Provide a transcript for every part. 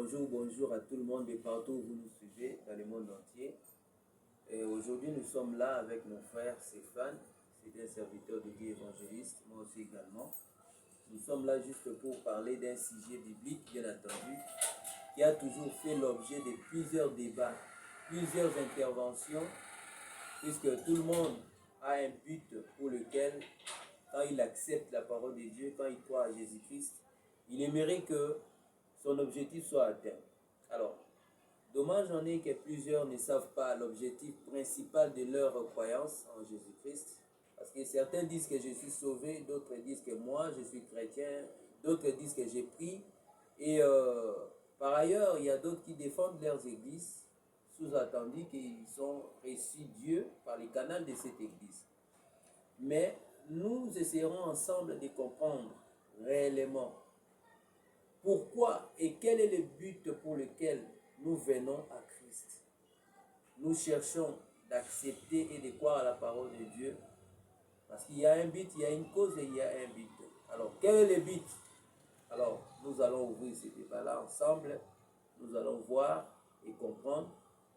Bonjour, bonjour à tout le monde de partout où vous nous suivez dans le monde entier. Et aujourd'hui, nous sommes là avec mon frère Stéphane. C'est un serviteur de Dieu évangéliste, moi aussi également. Nous sommes là juste pour parler d'un sujet biblique, bien entendu, qui a toujours fait l'objet de plusieurs débats, plusieurs interventions, puisque tout le monde a un but pour lequel, quand il accepte la parole de Dieu, quand il croit à Jésus-Christ, il aimerait que son objectif soit atteint. Alors, dommage en est que plusieurs ne savent pas l'objectif principal de leur croyance en Jésus-Christ. Parce que certains disent que je suis sauvé, d'autres disent que moi je suis chrétien, d'autres disent que j'ai pris. Et par ailleurs, il y a d'autres qui défendent leurs églises, sous-entendu qu'ils ont reçu Dieu par les canaux de cette église. Mais nous essaierons ensemble de comprendre réellement pourquoi et quel est le but pour lequel nous venons à Christ. Nous cherchons d'accepter et de croire à la parole de Dieu. Parce qu'il y a un but, il y a une cause et il y a un but. Alors, quel est le but? Alors, nous allons ouvrir ce débat-là ensemble. Nous allons voir et comprendre.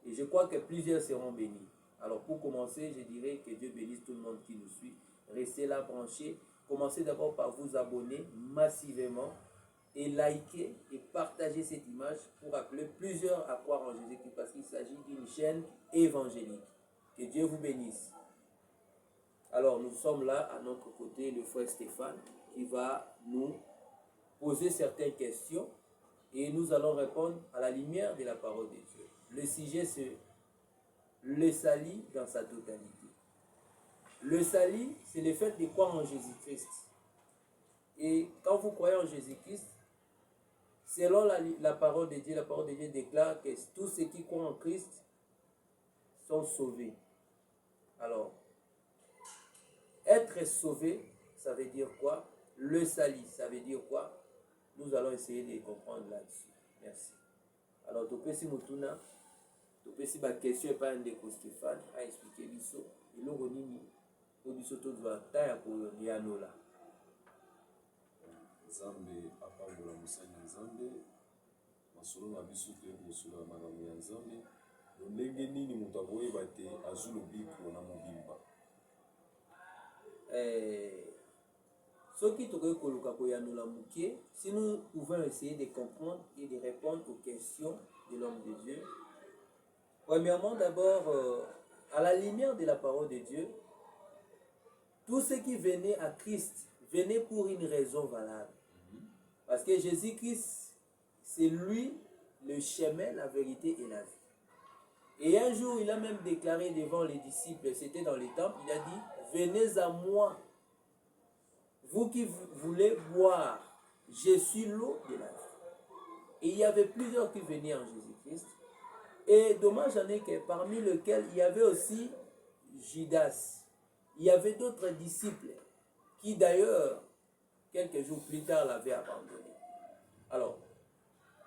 Et je crois que plusieurs seront bénis. Alors, pour commencer, je dirais que Dieu bénisse tout le monde qui nous suit. Restez là branchés. Commencez d'abord par vous abonner massivement et liker et partager cette image pour appeler plusieurs à croire en Jésus-Christ parce qu'il s'agit d'une chaîne évangélique. Que Dieu vous bénisse. Alors, nous sommes là à notre côté, le frère Stéphane, qui va nous poser certaines questions et nous allons répondre à la lumière de la parole de Dieu. Le sujet, c'est le salut dans sa totalité. Le salut, c'est le fait de croire en Jésus-Christ. Et quand vous croyez en Jésus-Christ, selon la parole de Dieu déclare que tous ceux qui croient en Christ sont sauvés. Alors, être sauvé, ça veut dire quoi? Le salut, ça veut dire quoi? Nous allons essayer de comprendre là-dessus. Merci. Alors, Topesi Mutuna, Topesi ba question et pas un déco Stéphane a expliqué biso. Et l'on renini, pour biso tout doit tailler pour Liano là. Nzambe apambola musani nzambe masolo na biso te kosola makambo ya nzambe ndenge nini moto akoyeba te azwi lobiko na mobimba. Ce qui te koluka koyanola mukie, si nous pouvons essayer de comprendre et de répondre aux questions de l'homme de Dieu. Premièrement, d'abord, à la lumière de la parole de Dieu, tous ceux qui venaient à Christ venaient pour une raison valable. Parce que Jésus-Christ, c'est lui le chemin, la vérité et la vie. Et un jour, il a même déclaré devant les disciples, c'était dans les temples, il a dit, venez à moi, vous qui voulez boire, je suis l'eau de la vie. Et il y avait plusieurs qui venaient en Jésus-Christ. Et dommage en est que parmi lesquels il y avait aussi Judas. Il y avait d'autres disciples qui d'ailleurs, quelques jours plus tard, l'avaient abandonné. Alors,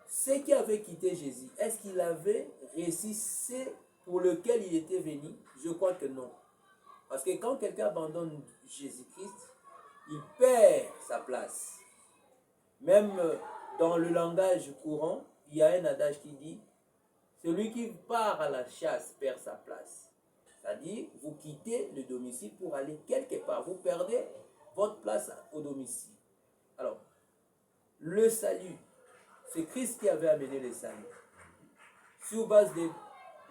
ceux qui avaient quitté Jésus, est-ce qu'il avait réussi ce pour lequel il était venu? Je crois que non. Parce que quand quelqu'un abandonne Jésus-Christ, il perd sa place. Même dans le langage courant, il y a un adage qui dit, celui qui part à la chasse perd sa place. C'est-à-dire, vous quittez le domicile pour aller quelque part. Vous perdez votre place au domicile. Alors, le salut, c'est Christ qui avait amené le salut. Sur base de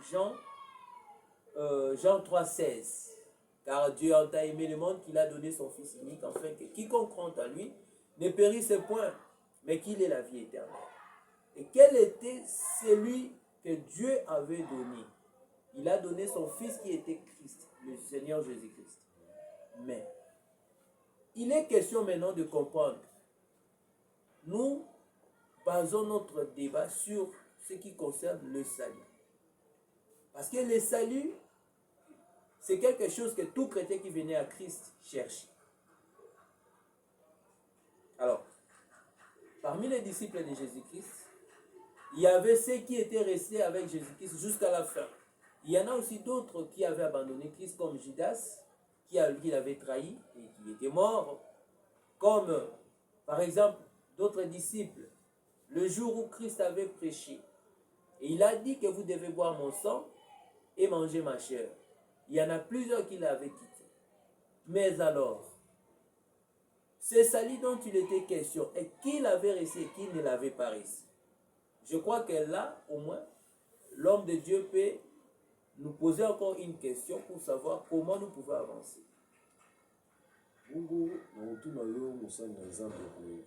Jean 3,16. Car Dieu a tant aimé le monde qu'il a donné son Fils unique, afin que quiconque croit en lui ne périsse point, mais qu'il ait la vie éternelle. Et quel était celui que Dieu avait donné? Il a donné son Fils qui était Christ, le Seigneur Jésus-Christ. Mais, il est question maintenant de comprendre. Nous basons notre débat sur ce qui concerne le salut. Parce que le salut, c'est quelque chose que tout chrétien qui venait à Christ cherche. Alors, parmi les disciples de Jésus-Christ, il y avait ceux qui étaient restés avec Jésus-Christ jusqu'à la fin. Il y en a aussi d'autres qui avaient abandonné Christ, comme Judas, qui l'avait trahi et qui était mort. Comme, par exemple, d'autres disciples le jour où Christ avait prêché. Et il a dit que vous devez boire mon sang et manger ma chair. Il y en a plusieurs qui l'avaient quitté. Mais alors, ce salut dont il était question, et qui l'avait reçu et qui ne l'avait pas reçu. Je crois que là, au moins, l'homme de Dieu peut nous poser encore une question pour savoir comment nous pouvons avancer. Bongo, na otuna yo mosali na nzambe boye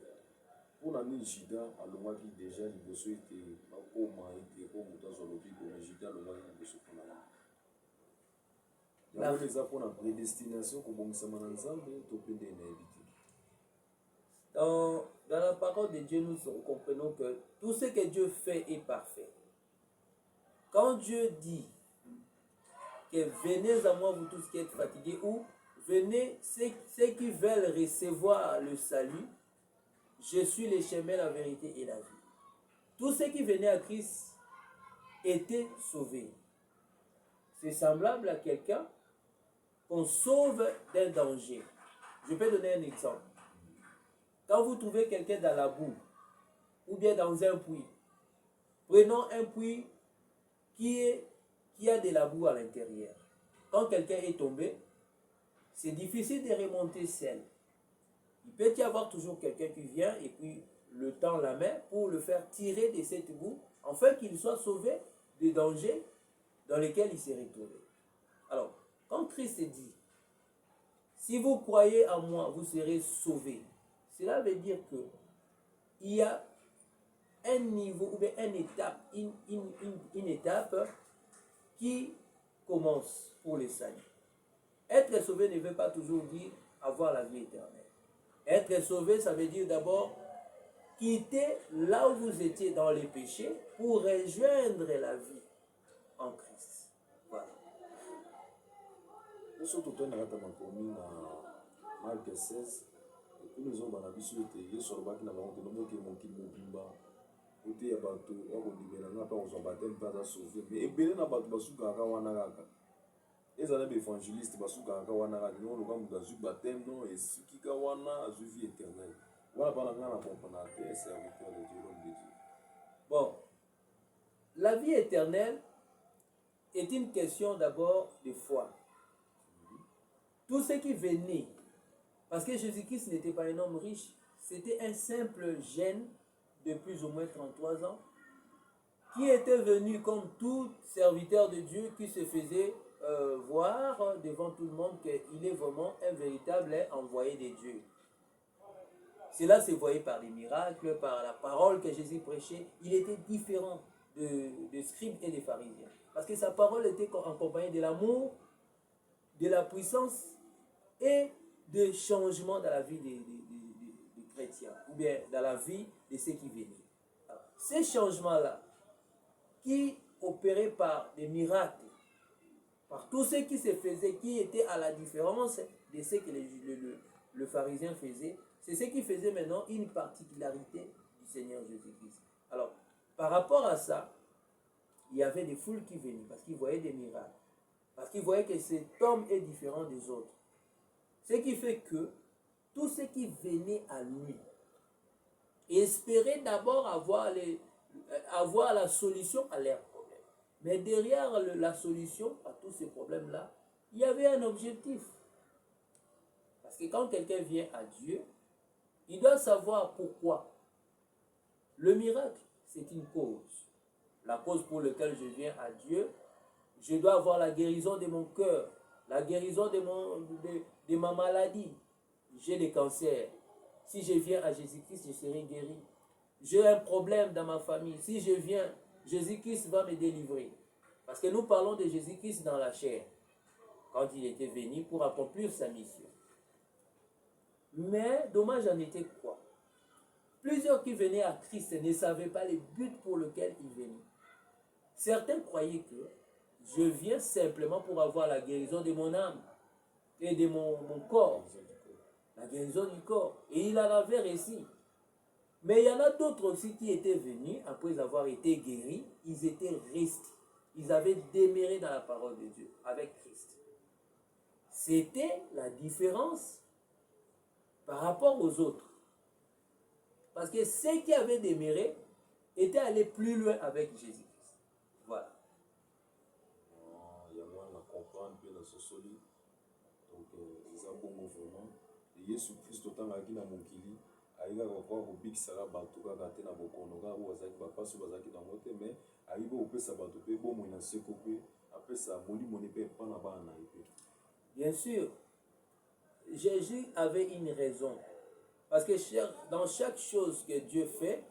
mpona nini Juda alongwaki deja liboso ete bakoma ete po moto azwa lobiko me Juda alongwaki liboso mpona nini yango eza mpona prédestination kobongisama na nzambe to mpe nde nayebi te. Dans la parole de Dieu, nous comprenons que tout ce que Dieu fait est parfait. Quand Dieu dit que venez à moi vous tous qui êtes fatigués, ou venez ceux qui veulent recevoir le salut, je suis le chemin, la vérité et la vie. Tous ceux qui venaient à Christ étaient sauvés. C'est semblable à quelqu'un qu'on sauve d'un danger. Je peux donner un exemple. Quand vous trouvez quelqu'un dans la boue, ou bien dans un puits, prenons un puits qui a de la boue à l'intérieur. Quand quelqu'un est tombé, c'est difficile de remonter seul. Il peut y avoir toujours quelqu'un qui vient et puis le tend la main pour le faire tirer de cette boue, afin qu'il soit sauvé des dangers dans lesquels il s'est retrouvé. Alors, quand Christ dit, si vous croyez en moi, vous serez sauvés, cela veut dire que il y a un niveau ou bien une étape qui commence pour les saints. Être sauvé ne veut pas toujours dire avoir la vie éternelle. Être sauvé, ça veut dire d'abord quitter là où vous étiez dans les péchés pour rejoindre la vie en Christ. Voilà. Biso totondaka ta makomi na Mark 16 epui ezomba na biso ete Yesu alobaki na bango te nomoki mokili mobimba oteya bato akodimela nga mpe kozwa bateme mpe aza sauve me ebele na bato basukaka wana kaka ezala baévangéliste basukaka wana kaka no loka moto azwi bateme no esukika wana azwi vie éternelle wana mpana nga na comprendre te serviteur de Dieu l'homme de Dieu. Bon, la vie éternelle est une question d'abord de foi. Tout ce qui venait, parce que Jésus-Christ n'était pas un homme riche, c'était un simple jeune de plus ou moins 33 ans qui était venu comme tout serviteur de Dieu qui se faisait voir devant tout le monde qu'il est vraiment un véritable envoyé de Dieu. Cela se voyait par des miracles, par la parole que Jésus prêchait. Il était différent des scribes et des pharisiens. Parce que sa parole était accompagnée de l'amour, de la puissance et de changement dans la vie des chrétiens, ou bien dans la vie de ceux qui venaient. Alors, ces changements-là, qui opéraient par des miracles, par tout ce qui se faisait, qui était à la différence de ce que le pharisien faisait, c'est ce qui faisait maintenant une particularité du Seigneur Jésus-Christ. Alors, par rapport à ça, il y avait des foules qui venaient parce qu'ils voyaient des miracles, parce qu'ils voyaient que cet homme est différent des autres. Ce qui fait que tous ceux qui venaient à lui espéraient d'abord avoir la solution à leurs problèmes. Mais derrière la solution à tous ces problèmes-là, il y avait un objectif. Parce que quand quelqu'un vient à Dieu, il doit savoir pourquoi. Le miracle, c'est une cause. La cause pour laquelle je viens à Dieu, je dois avoir la guérison de mon cœur, la guérison de ma maladie. J'ai des cancers. Si je viens à Jésus-Christ, je serai guéri. J'ai un problème dans ma famille. Si je viens, Jésus-Christ va me délivrer. Parce que nous parlons de Jésus-Christ dans la chair, quand il était venu pour accomplir sa mission. Mais dommage en était quoi? Plusieurs qui venaient à Christ ne savaient pas le but pour lequel ils venaient. Certains croyaient que je viens simplement pour avoir la guérison de mon âme et de mon corps. La guérison du corps. Et il en avait réussi. Mais il y en a d'autres aussi qui étaient venus, après avoir été guéris, ils étaient restés. Ils avaient demeuré dans la parole de Dieu, avec Christ. C'était la différence par rapport aux autres. Parce que ceux qui avaient demeuré, était allé plus loin avec Jésus-Christ. Voilà. Il y a moins à comprendre que la sociologie. Donc, c'est ça bon vraiment. Et Jésus Christ, autant qu'il a mon kili, il a encore au big sara batou kaka te na bokono kaka oyo azalaki bapasi oyo bazalaki nango te mais ayibi kopesa bato mpe bomoi na seko mpe apesa molimo ne mpe epa na bana na ye mpe. Bien sûr, Jésus avait une raison. Parce que dans chaque chose que Dieu fait,